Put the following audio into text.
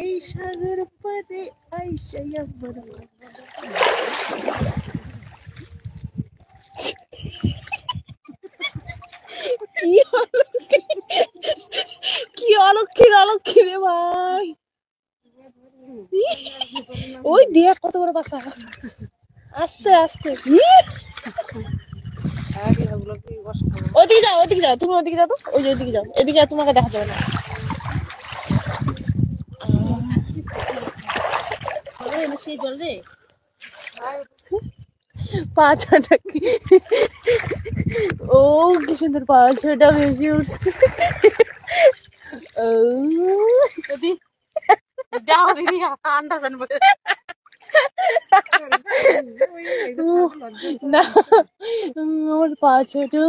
এই সাগর পারে আইসা আমার কি কি অলক্ষীর অলক্ষী রে ভাই। ওই দিয়ে কত বড় বাসা, আস্তে আস্তে। ওদিকে যাও, ওদিকে যাও, তুমি ওদিকে যাও তো, ওই যে ওদিকে যাও, এদিকে তোমাকে দেখা যাবে না। সেই জল রে পাঁচটা কি, ও কি সুন্দর পাঁচটা বেশি উঠছে। না আমার পাঁচটা